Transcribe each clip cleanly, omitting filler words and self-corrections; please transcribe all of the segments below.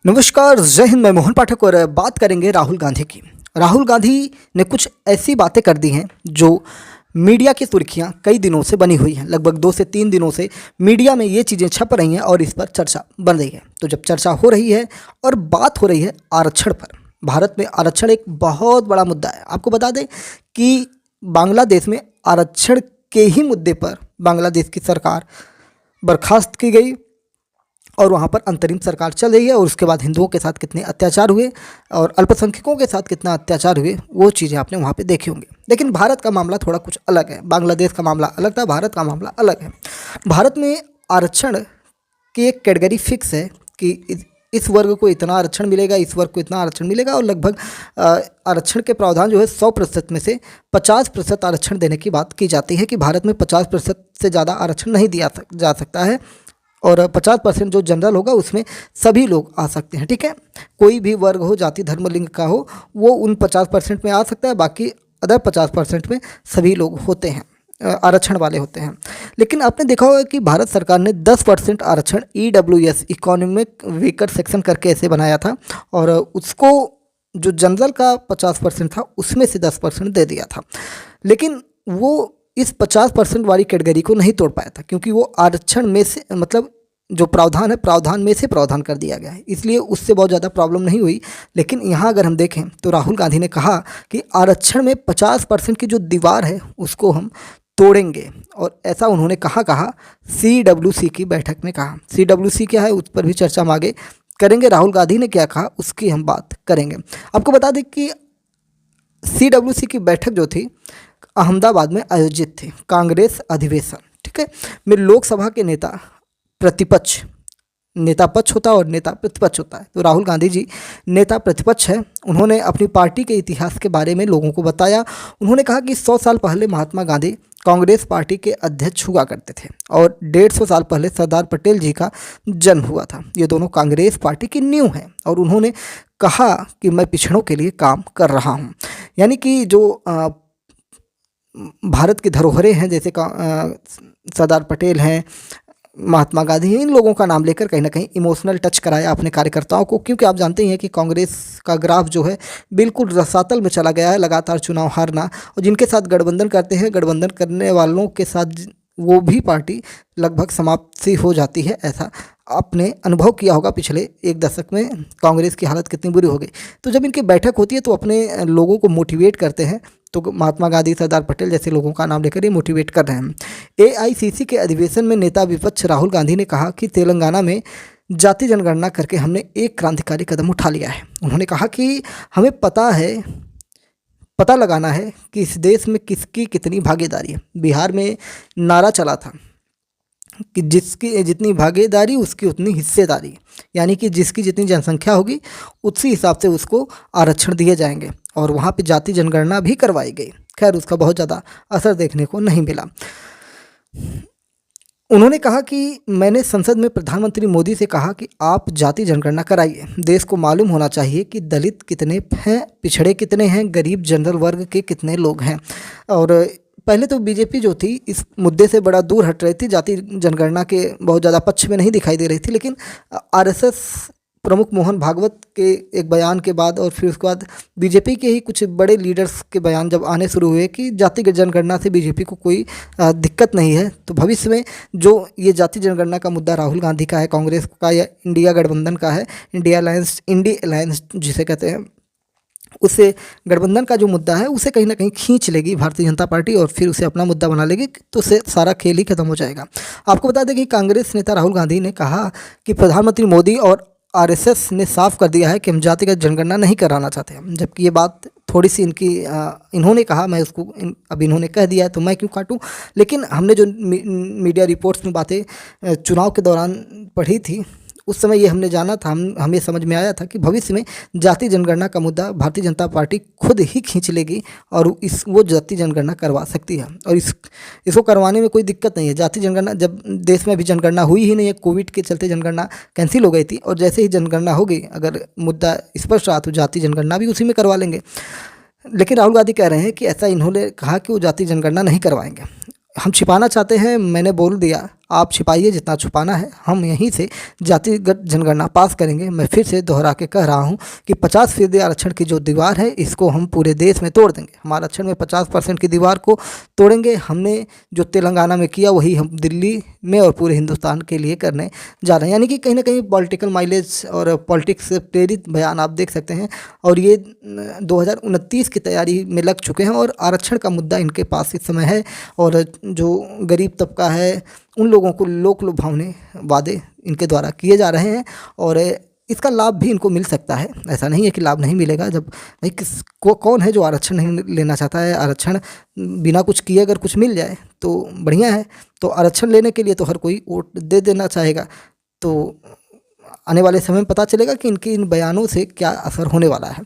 नमस्कार, जय हिंद। मैं मोहन पाठक और बात करेंगे राहुल गांधी की। राहुल गांधी ने कुछ ऐसी बातें कर दी हैं जो मीडिया की सुर्खियां कई दिनों से बनी हुई हैं। लगभग 2 से 3 दिनों से मीडिया में ये चीज़ें छप रही हैं और इस पर चर्चा बन रही है। तो जब चर्चा हो रही है और बात हो रही है आरक्षण पर, भारत में आरक्षण एक बहुत बड़ा मुद्दा है। आपको बता दें कि बांग्लादेश में आरक्षण के ही मुद्दे पर बांग्लादेश की सरकार बर्खास्त की गई और वहाँ पर अंतरिम सरकार चल रही है। और उसके बाद हिंदुओं के साथ कितने अत्याचार हुए और अल्पसंख्यकों के साथ कितना अत्याचार हुए, वो चीज़ें आपने वहाँ पे देखी होंगी। लेकिन भारत का मामला थोड़ा कुछ अलग है। बांग्लादेश का मामला अलग था, भारत का मामला अलग है। भारत में आरक्षण की एक कैटेगरी फिक्स है कि इस वर्ग को इतना आरक्षण मिलेगा, इस वर्ग को इतना आरक्षण मिलेगा। और लगभग आरक्षण के प्रावधान जो है 100% में से 50% आरक्षण देने की बात की जाती है कि भारत में 50% से ज़्यादा आरक्षण नहीं दिया जा सकता है। और 50% जो जनरल होगा उसमें सभी लोग आ सकते हैं। ठीक है, कोई भी वर्ग हो, जाति धर्म लिंग का हो, वो उन 50% में आ सकता है। बाकी अदर 50% में सभी लोग होते हैं, आरक्षण वाले होते हैं। लेकिन आपने देखा होगा कि भारत सरकार ने 10% आरक्षण EWS इकोनॉमिक वीकर सेक्शन करके ऐसे बनाया था और उसको जो जनरल का 50% था उसमें से 10% दे दिया था। लेकिन वो इस 50% वाली कैटेगरी को नहीं तोड़ पाया था क्योंकि वो आरक्षण में से, मतलब जो प्रावधान है, प्रावधान में से प्रावधान कर दिया गया है, इसलिए उससे बहुत ज़्यादा प्रॉब्लम नहीं हुई। लेकिन यहाँ अगर हम देखें तो राहुल गांधी ने कहा कि आरक्षण में 50% की जो दीवार है उसको हम तोड़ेंगे। और ऐसा उन्होंने कहा CWC की बैठक में कहा। CWC क्या है उस पर भी चर्चा हम आगे करेंगे। राहुल गांधी ने क्या कहा उसकी हम बात करेंगे। आपको बता दें कि CWC की बैठक जो थी अहमदाबाद में आयोजित थी, कांग्रेस अधिवेशन। ठीक है, में लोकसभा के नेता प्रतिपक्ष, नेता पक्ष होता है और नेता प्रतिपक्ष होता है। तो राहुल गांधी जी नेता प्रतिपक्ष है। उन्होंने अपनी पार्टी के इतिहास के बारे में लोगों को बताया। उन्होंने कहा कि 100 साल पहले महात्मा गांधी कांग्रेस पार्टी के अध्यक्ष हुआ करते थे और 150 साल पहले सरदार पटेल जी का जन्म हुआ था। ये दोनों कांग्रेस पार्टी की नींव हैं। और उन्होंने कहा कि मैं पिछड़ों के लिए काम कर रहा हूँ। यानी कि जो भारत की धरोहरें हैं, जैसे सरदार पटेल हैं, महात्मा गांधी हैं, इन लोगों का नाम लेकर कहीं ना कहीं इमोशनल टच कराया अपने कार्यकर्ताओं को। क्योंकि आप जानते ही हैं कि कांग्रेस का ग्राफ जो है बिल्कुल रसातल में चला गया है, लगातार चुनाव हारना। और जिनके साथ गठबंधन करते हैं, गठबंधन करने वालों के साथ वो भी पार्टी लगभग समाप्ति हो जाती है। ऐसा आपने अनुभव किया होगा पिछले 1 दशक में कांग्रेस की हालत कितनी बुरी हो गई। तो जब इनकी बैठक होती है तो अपने लोगों को मोटिवेट करते हैं। तो महात्मा गांधी, सरदार पटेल जैसे लोगों का नाम लेकर ये मोटिवेट कर रहे हैं। AICC के अधिवेशन में नेता विपक्ष राहुल गांधी ने कहा कि तेलंगाना में जाति जनगणना करके हमने एक क्रांतिकारी कदम उठा लिया है। उन्होंने कहा कि हमें पता लगाना है कि इस देश में किसकी कितनी भागीदारी है। बिहार में नारा चला था कि जिसकी जितनी भागीदारी उसकी उतनी हिस्सेदारी, यानी कि जिसकी जितनी जनसंख्या होगी उसी हिसाब से उसको आरक्षण दिए जाएंगे। और वहाँ पे जाति जनगणना भी करवाई गई। खैर उसका बहुत ज़्यादा असर देखने को नहीं मिला। उन्होंने कहा कि मैंने संसद में प्रधानमंत्री मोदी से कहा कि आप जाति जनगणना कराइए। देश को मालूम होना चाहिए कि दलित कितने हैं, पिछड़े कितने हैं, गरीब जनरल वर्ग के कितने लोग हैं। और पहले तो बीजेपी जो थी इस मुद्दे से बड़ा दूर हट रही थी, जाति जनगणना के बहुत ज़्यादा पक्ष में नहीं दिखाई दे रही थी। लेकिन RSS प्रमुख मोहन भागवत के एक बयान के बाद और फिर उसके बाद बीजेपी के ही कुछ बड़े लीडर्स के बयान जब आने शुरू हुए कि जाति जनगणना से बीजेपी को कोई दिक्कत नहीं है, तो भविष्य में जो ये जाति जनगणना का मुद्दा राहुल गांधी का है, कांग्रेस का या इंडिया गठबंधन का है, इंडी अलायंस जिसे कहते हैं, उससे गठबंधन का जो मुद्दा है उसे कहीं ना कहीं खींच लेगी भारतीय जनता पार्टी और फिर उसे अपना मुद्दा बना लेगी। तो उससे सारा खेल ही खत्म हो जाएगा। आपको बता दें कि कांग्रेस नेता राहुल गांधी ने कहा कि प्रधानमंत्री मोदी और RSS ने साफ कर दिया है कि हम जातिगत जनगणना नहीं कराना चाहते हैं। जबकि ये बात थोड़ी सी इन्होंने कहा, मैं उसको अब इन्होंने कह दिया है तो मैं क्यों काटूं। लेकिन हमने जो मीडिया रिपोर्ट्स में बातें चुनाव के दौरान पढ़ी थी उस समय ये हमने जाना था, हमें समझ में आया था कि भविष्य में जाति जनगणना का मुद्दा भारतीय जनता पार्टी खुद ही खींच लेगी और वो जाति जनगणना करवा सकती है। और इसको करवाने में कोई दिक्कत नहीं है। जाति जनगणना, जब देश में अभी जनगणना हुई ही नहीं है, कोविड के चलते जनगणना कैंसिल हो गई थी, और जैसे ही जनगणना होगी, अगर मुद्दा स्पष्ट रहा तो जाति जनगणना भी उसी में करवा लेंगे। लेकिन राहुल गांधी कह रहे हैं कि ऐसा इन्होंने कहा कि वो जाति जनगणना नहीं करवाएंगे। हम छिपाना चाहते हैं, मैंने बोल दिया, आप छिपाइए जितना छुपाना है, हम यहीं से जातिगत जनगणना पास करेंगे। मैं फिर से दोहरा के कह रहा हूँ कि 50% आरक्षण की जो दीवार है इसको हम पूरे देश में तोड़ देंगे। हम आरक्षण में 50% की दीवार को तोड़ेंगे। हमने जो तेलंगाना में किया वही हम दिल्ली में और पूरे हिंदुस्तान के लिए करने जा रहे हैं। यानी कि कहीं ना कहीं पॉलिटिकल माइलेज और पॉलिटिक्स से प्रेरित बयान आप देख सकते हैं, और ये 2029 की तैयारी में लग चुके हैं और आरक्षण का मुद्दा इनके पास इस समय है। और जो गरीब तबका है उन लोगों को लोक लुभावने वादे इनके द्वारा किए जा रहे हैं और इसका लाभ भी इनको मिल सकता है। ऐसा नहीं है कि लाभ नहीं मिलेगा। जब भाई कौन है जो आरक्षण नहीं लेना चाहता है। आरक्षण बिना कुछ किए अगर कुछ मिल जाए तो बढ़िया है। तो आरक्षण लेने के लिए तो हर कोई वोट दे देना चाहेगा। तो आने वाले समय में पता चलेगा कि इनके इन बयानों से क्या असर होने वाला है।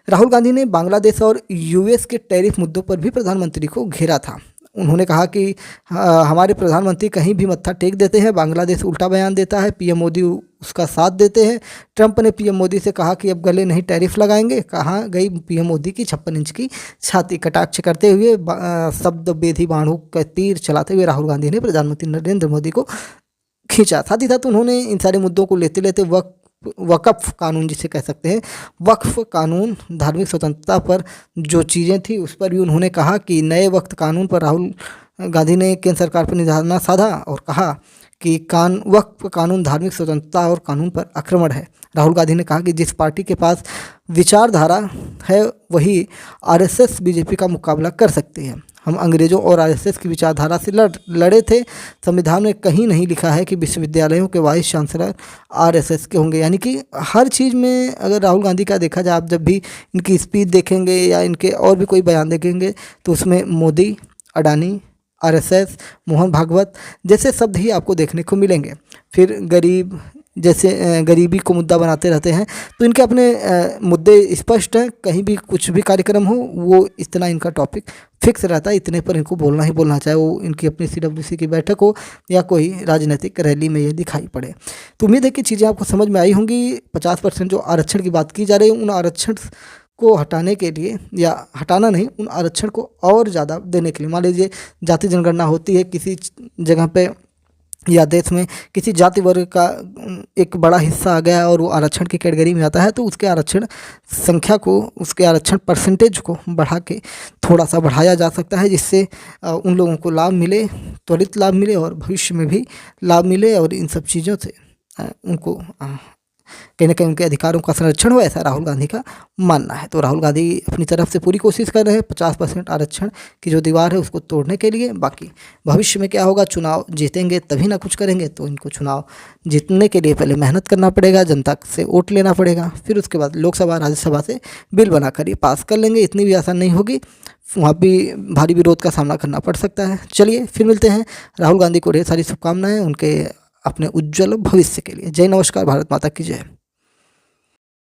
राहुल गांधी ने बांग्लादेश और यूएस के टैरिफ मुद्दों पर भी प्रधानमंत्री को घेरा था। उन्होंने कहा कि हमारे प्रधानमंत्री कहीं भी मत्था टेक देते हैं, बांग्लादेश उल्टा बयान देता है, पीएम मोदी उसका साथ देते हैं। ट्रंप ने पीएम मोदी से कहा कि अब गले नहीं टैरिफ लगाएंगे। कहाँ गई पीएम मोदी की 56 इंच की छाती। कटाक्ष करते हुए शब्द बेधी बाणों का तीर चलाते हुए राहुल गांधी ने प्रधानमंत्री नरेंद्र मोदी को खींचा। साथ ही साथ उन्होंने इन सारे मुद्दों को लेते लेते वक्फ कानून जिसे कह सकते हैं, वक्फ कानून, धार्मिक स्वतंत्रता पर जो चीज़ें थी उस पर भी उन्होंने कहा कि नए वक्फ कानून पर राहुल गांधी ने केंद्र सरकार पर निशाना साधा और कहा कि वक्फ कानून धार्मिक स्वतंत्रता और कानून पर आक्रमण है। राहुल गांधी ने कहा कि जिस पार्टी के पास विचारधारा है वही आरएसएस बीजेपी का मुकाबला कर सकती है। हम अंग्रेजों और आरएसएस की विचारधारा से लड़े थे। संविधान में कहीं नहीं लिखा है कि विश्वविद्यालयों के वाइस चांसलर आरएसएस के होंगे। यानी कि हर चीज़ में अगर राहुल गांधी का देखा जाए, आप जब भी इनकी स्पीच देखेंगे या इनके और भी कोई बयान देखेंगे तो उसमें मोदी, अडानी, आरएसएस, मोहन भागवत जैसे शब्द ही आपको देखने को मिलेंगे। फिर गरीब जैसे गरीबी को मुद्दा बनाते रहते हैं। तो इनके अपने मुद्दे स्पष्ट हैं। कहीं भी कुछ भी कार्यक्रम हो वो इतना इनका टॉपिक फिक्स रहता है, इतने पर इनको बोलना ही बोलना, चाहे वो इनकी अपनी सीडब्ल्यूसी की बैठक हो या कोई राजनीतिक रैली में ये दिखाई पड़े। तो उम्मीद है कि चीज़ें आपको समझ में आई होंगी। 50% जो आरक्षण की बात की जा रही है, उन आरक्षण को हटाने के लिए, या हटाना नहीं, उन आरक्षण को और ज़्यादा देने के लिए, मान लीजिए जाति जनगणना होती है किसी जगह पे या देश में, किसी जाति वर्ग का एक बड़ा हिस्सा आ गया और वो आरक्षण की कैटेगरी में आता है, तो उसके आरक्षण संख्या को, उसके आरक्षण परसेंटेज को बढ़ा के थोड़ा सा बढ़ाया जा सकता है, जिससे उन लोगों को लाभ मिले, त्वरित लाभ मिले और भविष्य में भी लाभ मिले और इन सब चीज़ों से उनको कहीं ना कहीं उनके अधिकारों का संरक्षण हो, ऐसा राहुल गांधी का मानना है। तो राहुल गांधी अपनी तरफ से पूरी कोशिश कर रहे हैं 50% आरक्षण की जो दीवार है उसको तोड़ने के लिए। बाकी भविष्य में क्या होगा, चुनाव जीतेंगे तभी ना कुछ करेंगे। तो इनको चुनाव जीतने के लिए पहले मेहनत करना पड़ेगा, जनता से वोट लेना पड़ेगा, फिर उसके बाद लोकसभा राज्यसभा से बिल बनाकर ये पास कर लेंगे। इतनी भी आसान नहीं होगी, वहाँ भी भारी विरोध का सामना करना पड़ सकता है। चलिए फिर मिलते हैं। राहुल गांधी को ढेर सारी शुभकामनाएं उनके अपने उज्जवल भविष्य के लिए। जय नमस्कार, भारत माता की जय।